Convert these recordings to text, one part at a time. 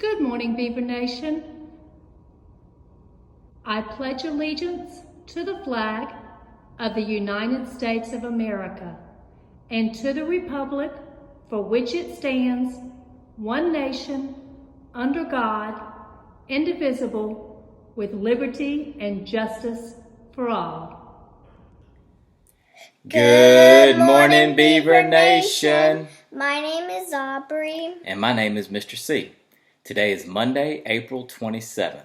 Good morning, Beaver Nation. I pledge allegiance to the flag of the United States of America and to the republic for which it stands, one nation, under God, indivisible, with liberty and justice for all. Good morning, Beaver Nation. My name is Aubrey. And my name is Mr. C. Today is Monday, April 27th.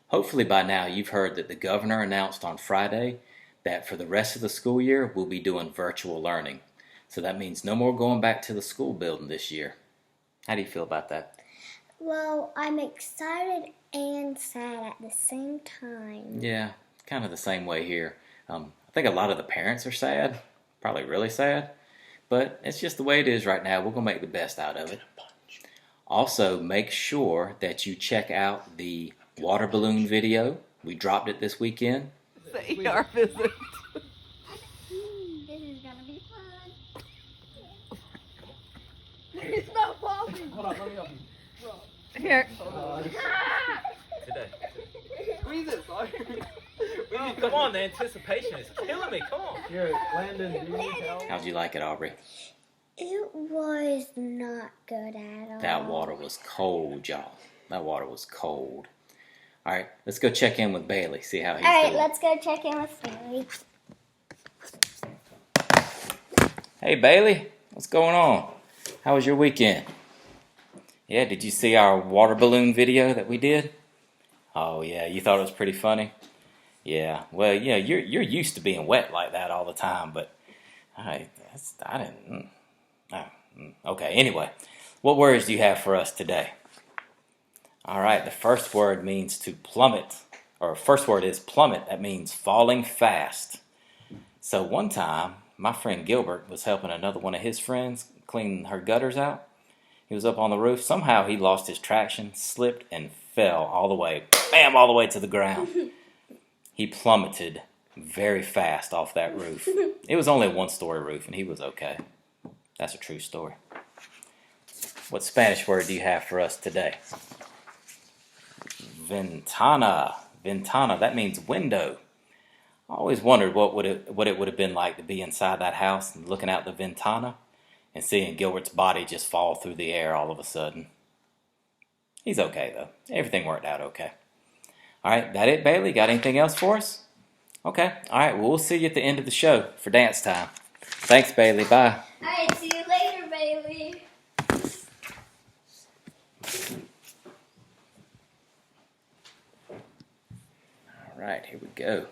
Hopefully by now you've heard that the governor announced on Friday that for the rest of the school year we'll be doing virtual learning. So that means no more going back to the school building this year. How do you feel about that? Well, I'm excited and sad at the same time. Yeah, kind of the same way here. I think a lot of the parents are sad, probably really sad, but it's just the way it is right now. We're going to make the best out of it. Also, make sure that you check out the water balloon video. We dropped it this weekend. Say our visit. This is gonna be fun. It's not falling. Hold on, let me help you. Here. Today. Squeeze it, sorry. Come on, the anticipation is killing me. Come on. Here, Landon, do you need help? How'd you like it, Aubrey? It was not good at all. That water was cold, y'all. That water was cold. All right, let's go check in with Bailey, see how he's All right, doing. let's go check in with Bailey. Hey, Bailey, what's going on? How was your weekend? Yeah, did you see our water balloon video that we did? Oh, yeah, you thought it was pretty funny? Yeah, well, yeah, you're used to being wet like that all the time, but I didn't. Okay, anyway, what words do you have for us today? All right, the first word means to plummet, or first word is plummet. That means falling fast. So one time, my friend Gilbert was helping another one of his friends clean her gutters out. He was up on the roof. Somehow he lost his traction, slipped, and fell all the way, bam, all the way to the ground. He plummeted very fast off that roof. It was only a one-story roof, and he was okay. That's a true story. What Spanish word do you have for us today? Ventana. Ventana, that means window. I always wondered what it would have been like to be inside that house and looking out the ventana and seeing Gilbert's body just fall through the air all of a sudden. He's okay, though. Everything worked out okay. All right, that it, Bailey? Got anything else for us? Okay. All right, well, we'll see you at the end of the show for dance time. Thanks, Bailey. Bye. All right, see you later, Bailey. All right, here we go.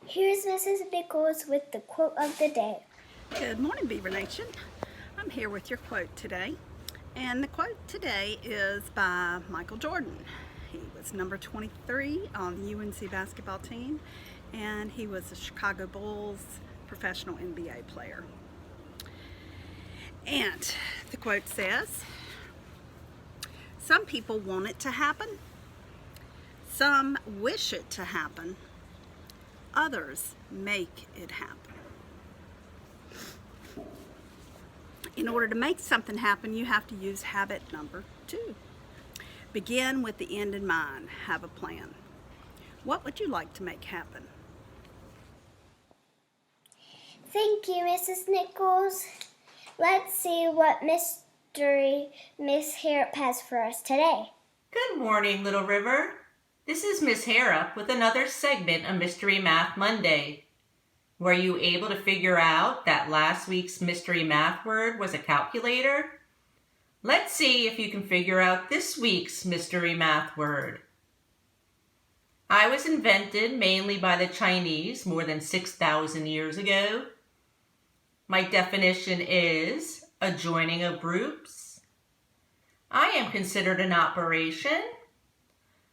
Here's Mrs. Nichols with the quote of the day. Good morning, Beaver Nation. I'm here with your quote today. And the quote today is by Michael Jordan. He was number 23 on the UNC basketball team, and he was a Chicago Bulls professional NBA player. And the quote says, "Some people want it to happen. Some wish it to happen. Others make it happen." In order to make something happen, you have to use habit number 2. Begin with the end in mind. Have a plan. What would you like to make happen? Thank you, Mrs. Nichols. Let's see what mystery Miss Harrop has for us today. Good morning, Little River. This is Miss Harrop with another segment of Mystery Math Monday. Were you able to figure out that last week's mystery math word was a calculator? Let's see if you can figure out this week's mystery math word. I was invented mainly by the Chinese more than 6,000 years ago. My definition is a joining of groups. I am considered an operation.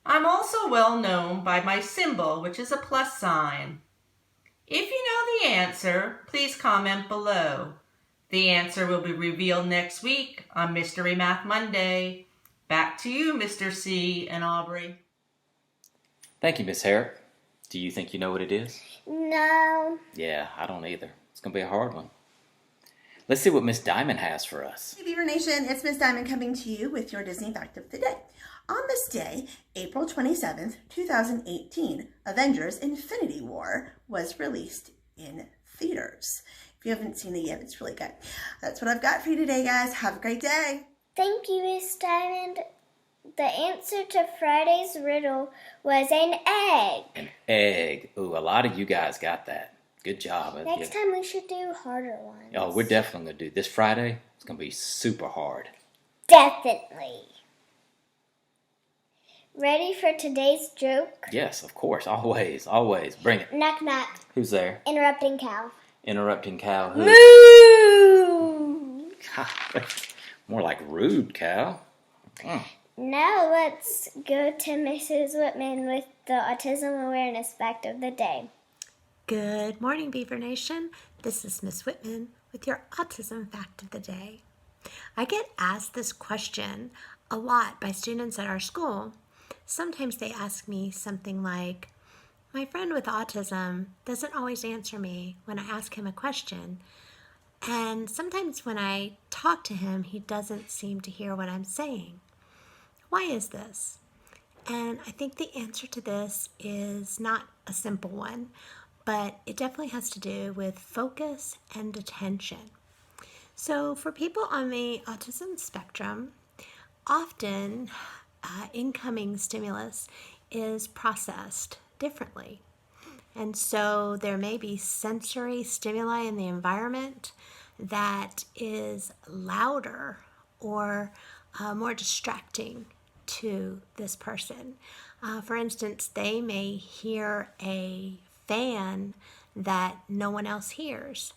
I'm also well known by my symbol, which is a plus sign. If you know the answer, please comment below. The answer will be revealed next week on Mystery Math Monday. Back to you, Mr. C. and Aubrey. Thank you, Miss Harrop. Do you think you know what it is? No. Yeah, I don't either. It's going to be a hard one. Let's see what Miss Diamond has for us. Hey Beaver Nation, it's Miss Diamond coming to you with your Disney Fact of the Day. On this day, April 27th, 2018, Avengers Infinity War was released in theaters. If you haven't seen it yet, it's really good. That's what I've got for you today, guys. Have a great day. Thank you, Miss Diamond. The answer to Friday's riddle was an egg. An egg. Ooh, a lot of you guys got that. Good job. Next time we should do harder ones. Oh, we're definitely going to do this Friday. It's going to be super hard. Definitely. Ready for today's joke? Yes, of course. Always, always. Bring it. Knock, knock. Who's there? Interrupting cow. Interrupting cow. Who? Moo! More like rude cow. Now let's go to Mrs. Whitman with the Autism Awareness Fact of the Day. Good morning, Beaver Nation. This is Miss Whitman with your Autism Fact of the Day. I get asked this question a lot by students at our school. Sometimes they ask me something like, my friend with autism doesn't always answer me when I ask him a question. And sometimes when I talk to him, he doesn't seem to hear what I'm saying. Why is this? And I think the answer to this is not a simple one, but it definitely has to do with focus and attention. So for people on the autism spectrum, often incoming stimulus is processed differently. And so there may be sensory stimuli in the environment that is louder or more distracting to this person. For instance, they may hear a fan that no one else hears.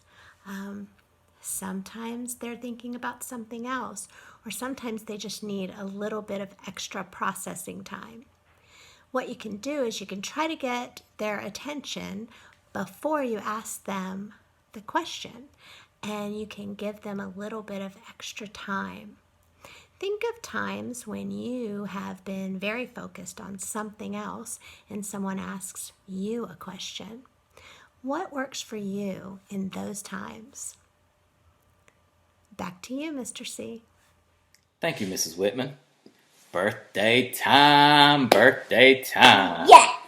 Sometimes they're thinking about something else, or sometimes they just need a little bit of extra processing time. What you can do is you can try to get their attention before you ask them the question, and you can give them a little bit of extra time. Think of times when you have been very focused on something else and someone asks you a question. What works for you in those times? Back to you, Mr. C. Thank you, Mrs. Whitman. Birthday time, birthday time. Yes!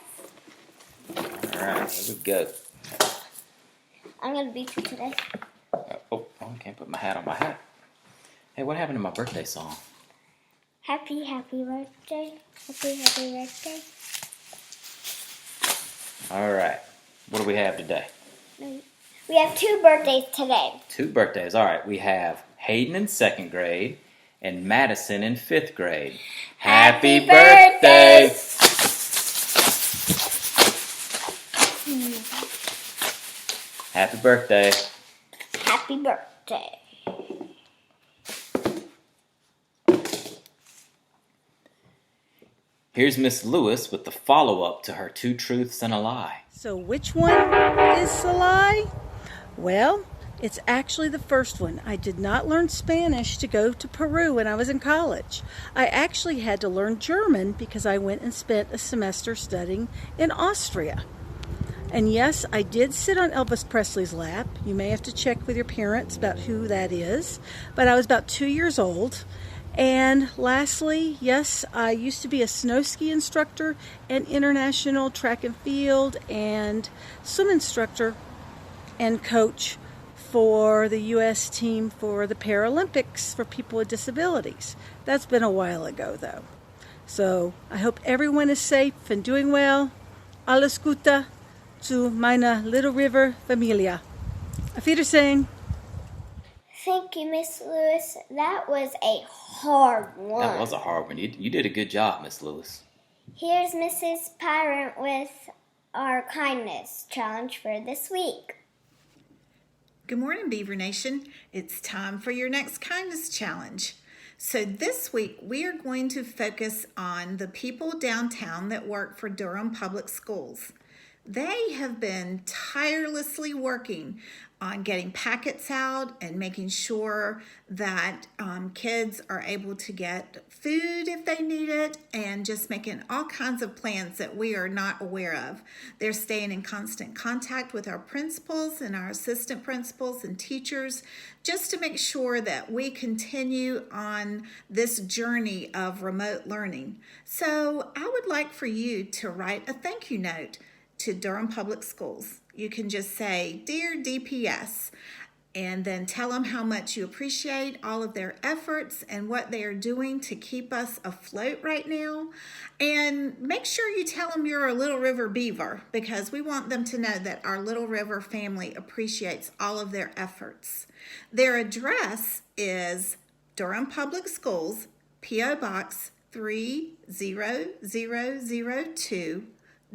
All right, here we go. I'm going to beat you today. Oh, I can't put my hat on my hat. Hey, what happened to my birthday song? Happy, happy birthday. Happy, happy birthday. All right, what do we have today? We have 2 birthdays today. 2 birthdays. All right, we have Hayden in 2nd grade and Madison in 5th grade. Happy birthday! Happy birthday. Happy birthday. Here's Miss Lewis with the follow-up to her 2 truths and a lie. So which one is the lie? Well, it's actually the first one. I did not learn Spanish to go to Peru when I was in college. I actually had to learn German because I went and spent a semester studying in Austria. And yes, I did sit on Elvis Presley's lap. You may have to check with your parents about who that is. But I was about 2 years old. And lastly, yes, I used to be a snow ski instructor and international track and field and swim instructor and coach for the U.S. team for the Paralympics for people with disabilities. That's been a while ago, though. So I hope everyone is safe and doing well. Alles Gute zu meiner Little River Familia. Auf Wiedersehen. Thank you, Miss Lewis. That was a hard one. That was a hard one. You did a good job, Miss Lewis. Here's Mrs. Parent with our kindness challenge for this week. Good morning, Beaver Nation. It's time for your next kindness challenge. So this week we are going to focus on the people downtown that work for Durham Public Schools. They have been tirelessly working on getting packets out and making sure that kids are able to get food if they need it, and just making all kinds of plans that we are not aware of. They're staying in constant contact with our principals and our assistant principals and teachers just to make sure that we continue on this journey of remote learning. So I would like for you to write a thank you note to Durham Public Schools. You can just say, "Dear DPS," and then tell them how much you appreciate all of their efforts and what they are doing to keep us afloat right now. And make sure you tell them you're a Little River Beaver, because we want them to know that our Little River family appreciates all of their efforts. Their address is Durham Public Schools, P.O. Box 30002,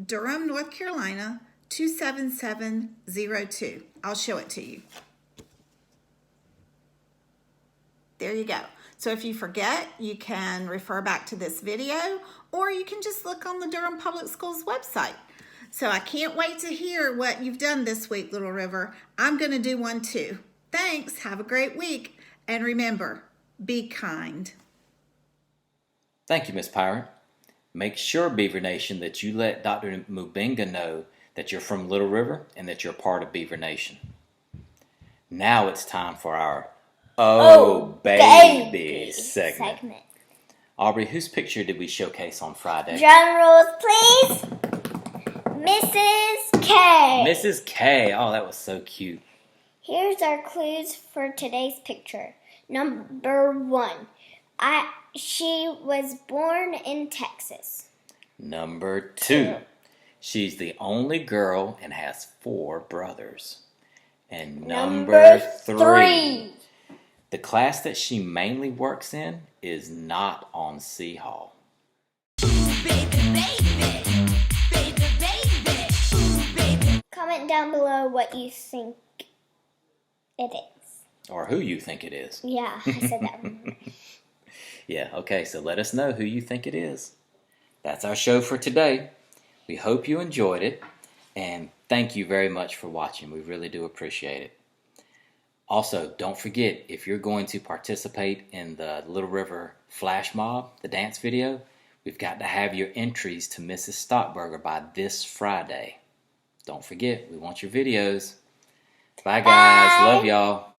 Durham, North Carolina, 27702. I'll show it to you. There you go. So if you forget, you can refer back to this video, or you can just look on the Durham Public Schools website. So I can't wait to hear what you've done this week, Little River. I'm going to do one too. Thanks. Have a great week. And remember, be kind. Thank you, Miss Pirate. Make sure, Beaver Nation, that you let Dr. Mubinga know that you're from Little River and that you're part of Beaver Nation. Now it's time for our Oh Baby segment. Aubrey, whose picture did we showcase on Friday? Drum rolls, please. Mrs. K. Mrs. K. Oh, that was so cute. Here's our clues for today's picture. Number 1. She was born in Texas. Number 2. She's the only girl and has 4 brothers. And number 3. The class that she mainly works in is not on C Hall. Comment down below what you think it is. Or who you think it is. Yeah, I said that wrong. Yeah, okay, so let us know who you think it is. That's our show for today. We hope you enjoyed it, and thank you very much for watching. We really do appreciate it. Also, don't forget, if you're going to participate in the Little River Flash Mob, the dance video, we've got to have your entries to Mrs. Stockburger by this Friday. Don't forget, we want your videos. Bye, guys. Love y'all.